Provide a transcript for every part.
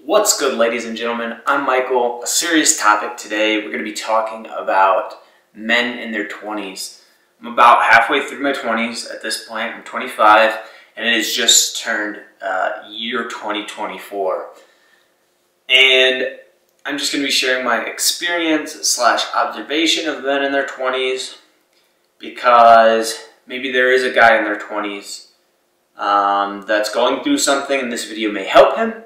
What's good, ladies and gentlemen? I'm Michael. A serious topic today. We're going to be talking about men in their 20s. I'm about halfway through my 20s at this point. I'm 25, and it has just turned year 2024. And I'm just going to be sharing my experience / observation of men in their 20s, because maybe there is a guy in their 20s that's going through something, and this video may help him.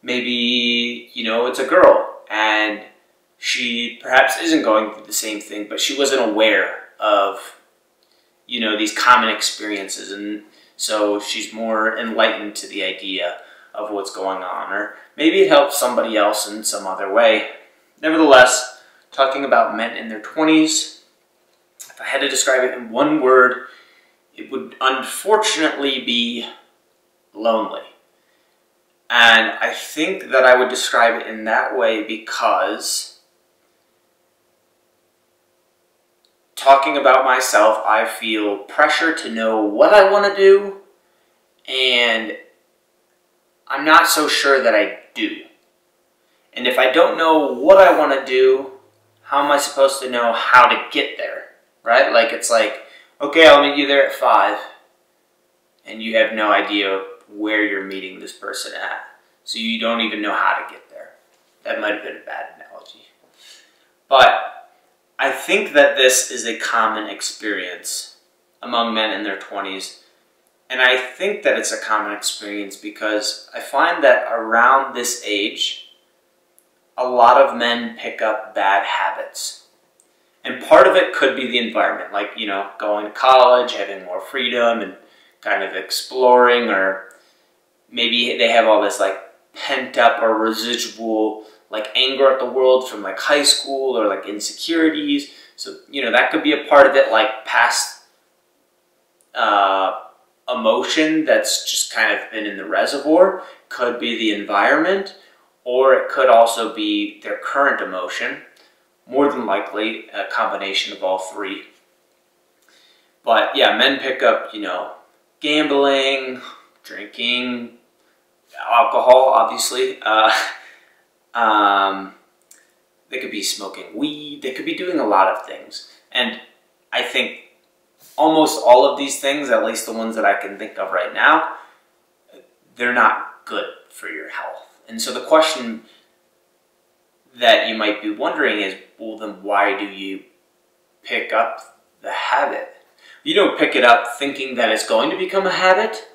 Maybe, it's a girl and she perhaps isn't going through the same thing, but she wasn't aware of, these common experiences. And so she's more enlightened to the idea of what's going on. Or maybe it helps somebody else in some other way. Nevertheless, talking about men in their 20s, if I had to describe it in one word, it would unfortunately be lonely. And I think that I would describe it in that way because, talking about myself, I feel pressure to know what I want to do, and I'm not so sure that I do. And if I don't know what I want to do, how am I supposed to know how to get there, right? It's like, okay, I'll meet you there at 5, and you have no idea where you're meeting this person at. So you don't even know how to get there. That might have been a bad analogy. But I think that this is a common experience among men in their 20s. And I think that it's a common experience because I find that around this age, a lot of men pick up bad habits. And part of it could be the environment, like, going to college, having more freedom and kind of exploring, or maybe they have all this pent up or residual anger at the world from high school, or insecurities. So, that could be a part of it, past emotion that's just kind of been in the reservoir. Could be the environment, or it could also be their current emotion. More than likely, a combination of all three. But yeah, men pick up, gambling, drinking, alcohol, obviously. They could be smoking weed. They could be doing a lot of things. And I think almost all of these things, at least the ones that I can think of right now, they're not good for your health. And so the question that you might be wondering is, well, then why do you pick up the habit? You don't pick it up thinking that it's going to become a habit.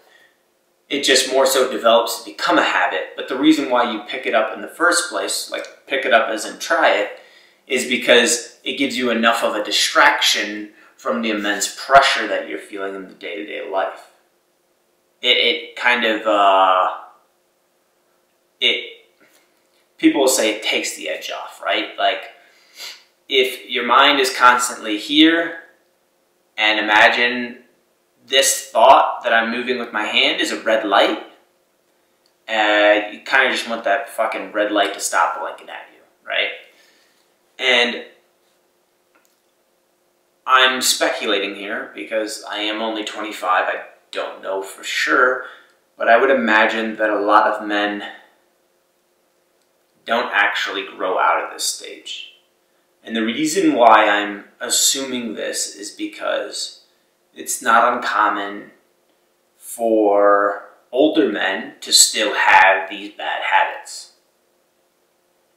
It just more so develops to become a habit. But the reason why you pick it up in the first place, pick it up as in try it, is because it gives you enough of a distraction from the immense pressure that you're feeling in the day-to-day life. People will say it takes the edge off, right? If your mind is constantly here, and imagine this thought that I'm moving with my hand is a red light, you kind of just want that fucking red light to stop blinking at you, right? And I'm speculating here because I am only 25. I don't know for sure, but I would imagine that a lot of men don't actually grow out of this stage. And the reason why I'm assuming this is because it's not uncommon for older men to still have these bad habits.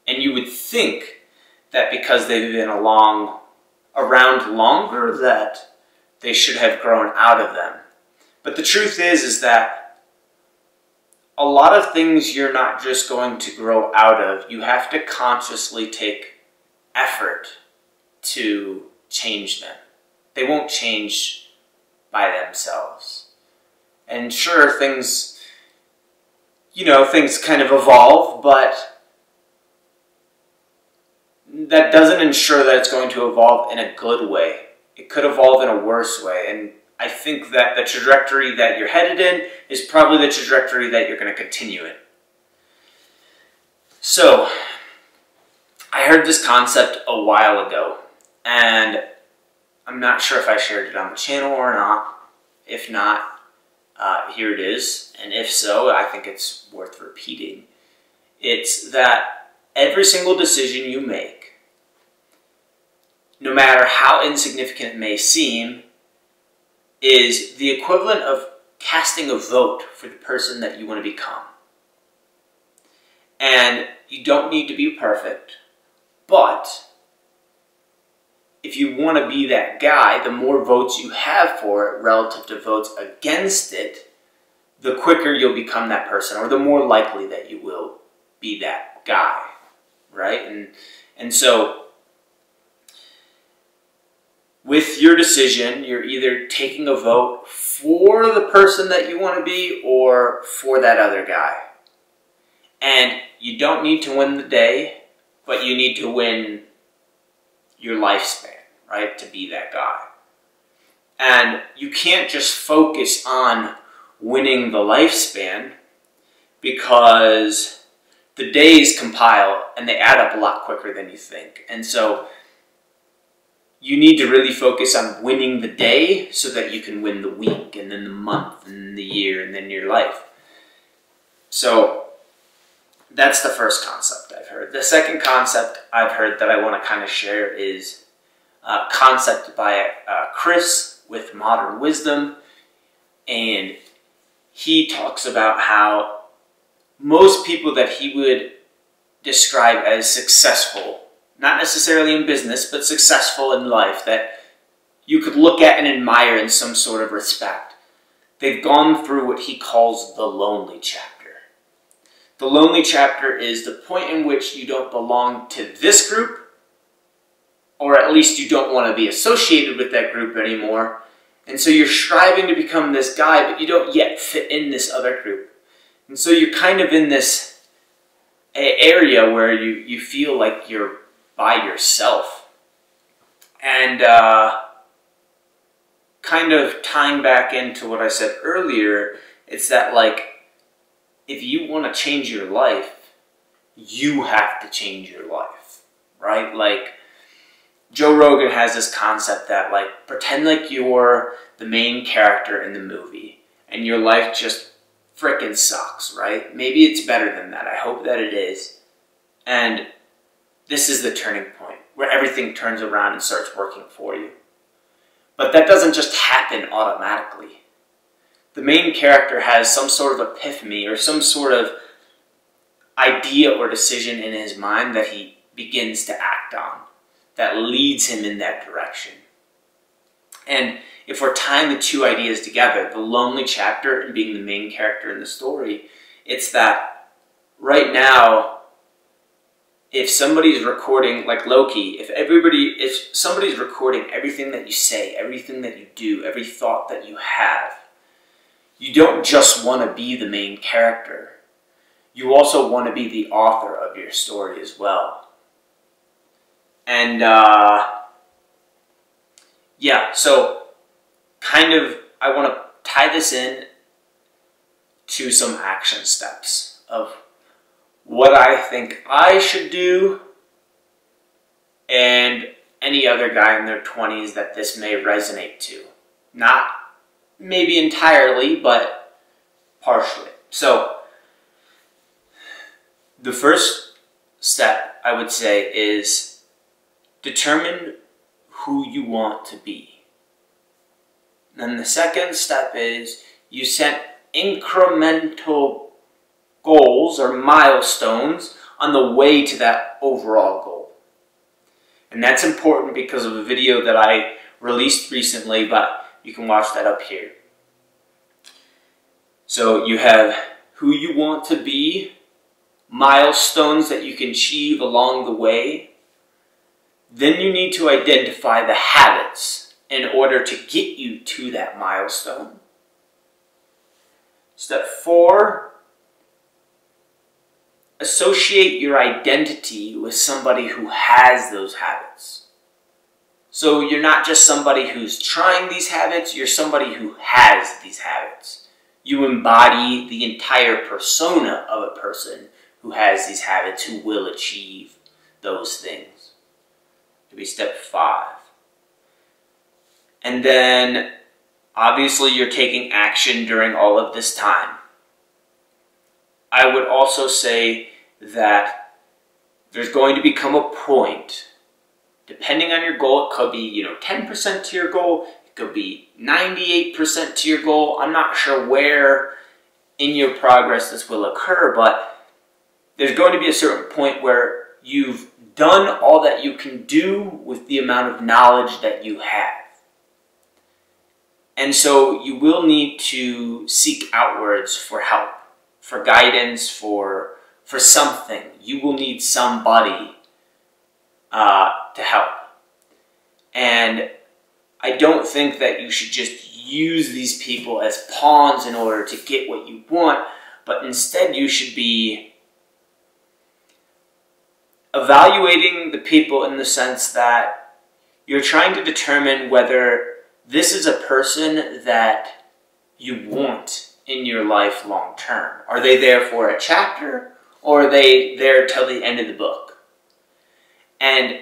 And you would think that because they've been around longer, that they should have grown out of them. But the truth is that a lot of things you're not just going to grow out of. You have to consciously take effort to change them. They won't change by themselves. And sure, things kind of evolve, but that doesn't ensure that it's going to evolve in a good way. It could evolve in a worse way. And I think that the trajectory that you're headed in is probably the trajectory that you're going to continue in. So, I heard this concept a while ago, and I'm not sure if I shared it on the channel or not. If not, here it is. And if so, I think it's worth repeating. It's that every single decision you make, no matter how insignificant it may seem, is the equivalent of casting a vote for the person that you want to become. And you don't need to be perfect, but if you want to be that guy, the more votes you have for it relative to votes against it, the quicker you'll become that person, or the more likely that you will be that guy, right? And so with your decision, you're either taking a vote for the person that you want to be or for that other guy. And you don't need to win the day, but you need to win your lifespan, right, to be that guy. And you can't just focus on winning the lifespan, because the days compile and they add up a lot quicker than you think. And so you need to really focus on winning the day so that you can win the week, and then the month, and the year, and then your life. So that's the first concept I've heard. The second concept I've heard that I want to kind of share is a concept by Chris with Modern Wisdom. And he talks about how most people that he would describe as successful, not necessarily in business, but successful in life, that you could look at and admire in some sort of respect, they've gone through what he calls the lonely chapter. The lonely chapter is the point in which you don't belong to this group, or at least you don't want to be associated with that group anymore. And so you're striving to become this guy, but you don't yet fit in this other group. And so you're kind of in this area where you feel like you're by yourself. And kind of tying back into what I said earlier, it's that, like, if you want to change your life, you have to change your life, right? Like, Joe Rogan has this concept that, like, pretend like you're the main character in the movie and your life just frickin' sucks, right? Maybe it's better than that. I hope that it is. And this is the turning point where everything turns around and starts working for you. But that doesn't just happen automatically. The main character has some sort of epiphany or some sort of idea or decision in his mind that he begins to act on, that leads him in that direction. And if we're tying the two ideas together, the lonely chapter and being the main character in the story, it's that right now, if somebody's recording, like Loki, if somebody's recording everything that you say, everything that you do, every thought that you have, you don't just want to be the main character. You also want to be the author of your story as well. And yeah, so kind of I want to tie this in to some action steps of what I think I should do, and any other guy in their 20s that this may resonate to. Not maybe entirely, but partially. So the first step I would say is determine who you want to be. Then the second step is you set incremental goals or milestones on the way to that overall goal. And that's important because of a video that I released recently, but you can watch that up here. So you have who you want to be, milestones that you can achieve along the way. Then you need to identify the habits in order to get you to that milestone. Step 4, associate your identity with somebody who has those habits. So you're not just somebody who's trying these habits, you're somebody who has these habits. You embody the entire persona of a person who has these habits, who will achieve those things. To be step 5. And then, obviously, you're taking action during all of this time. I would also say that there's going to become a point, depending on your goal, it could be, 10% to your goal, it could be 98% to your goal. I'm not sure where in your progress this will occur, but there's going to be a certain point where you've done all that you can do with the amount of knowledge that you have. And so you will need to seek outwards for help, for guidance, for something. You will need somebody to help. And I don't think that you should just use these people as pawns in order to get what you want, but instead you should be evaluating the people in the sense that you're trying to determine whether this is a person that you want in your life long term. Are they there for a chapter, or are they there till the end of the book? And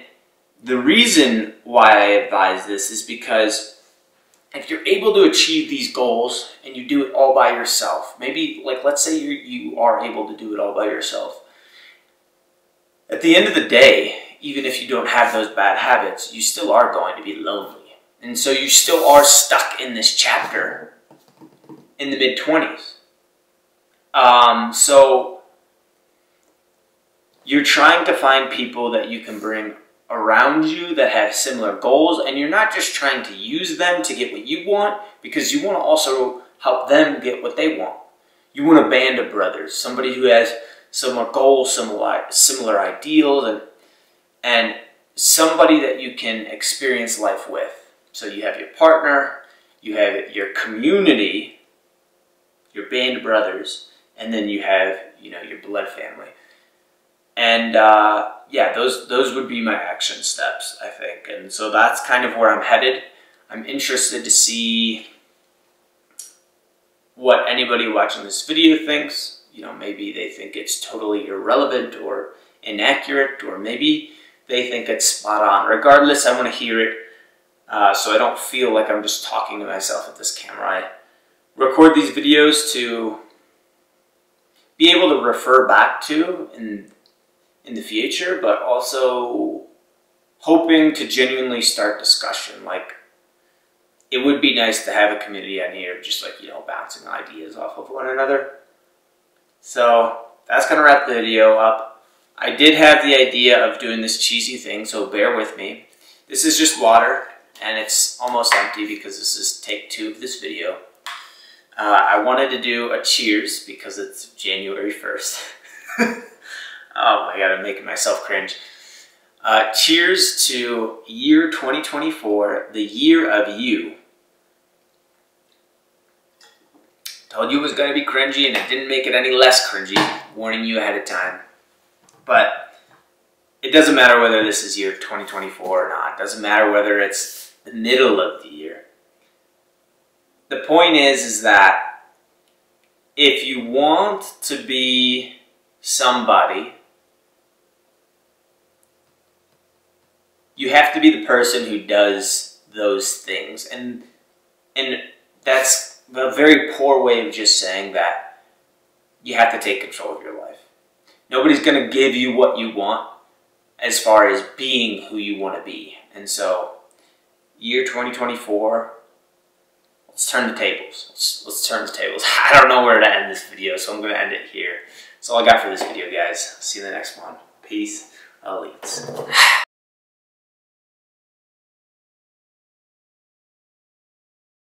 the reason why I advise this is because if you're able to achieve these goals and you do it all by yourself, maybe, like, let's say you are able to do it all by yourself, at the end of the day, even if you don't have those bad habits, you still are going to be lonely. And so you still are stuck in this chapter in the mid-20s. So you're trying to find people that you can bring around you that have similar goals, and you're not just trying to use them to get what you want, because you want to also help them get what they want. You want a band of brothers, somebody who has similar goals, similar ideals, and somebody that you can experience life with. So you have your partner, you have your community, your band of brothers, and then you have, your blood family. And yeah, those would be my action steps, I think. And so that's kind of where I'm headed. I'm interested to see what anybody watching this video thinks. Maybe they think it's totally irrelevant or inaccurate, or maybe they think it's spot on. Regardless, I want to hear it, so I don't feel like I'm just talking to myself at this camera. I record these videos to be able to refer back to in the future, but also hoping to genuinely start discussion. Like, it would be nice to have a community on here, just like, bouncing ideas off of one another. So that's going to wrap the video up. I did have the idea of doing this cheesy thing, so bear with me. This is just water, and it's almost empty because this is take 2 of this video. I wanted to do a cheers because it's January 1st. Oh my god, I'm making myself cringe. Cheers to year 2024, the year of you. Told you it was going to be cringy, and it didn't make it any less cringy, warning you ahead of time. But it doesn't matter whether this is year 2024 or not. It doesn't matter whether it's the middle of the year. The point is that if you want to be somebody, you have to be the person who does those things. And that's a very poor way of just saying that you have to take control of your life. Nobody's going to give you what you want as far as being who you want to be. And so, year 2024, let's turn the tables. Let's turn the tables. I don't know where to end this video, so I'm going to end it here. That's all I got for this video, guys. See you in the next one. Peace, elites.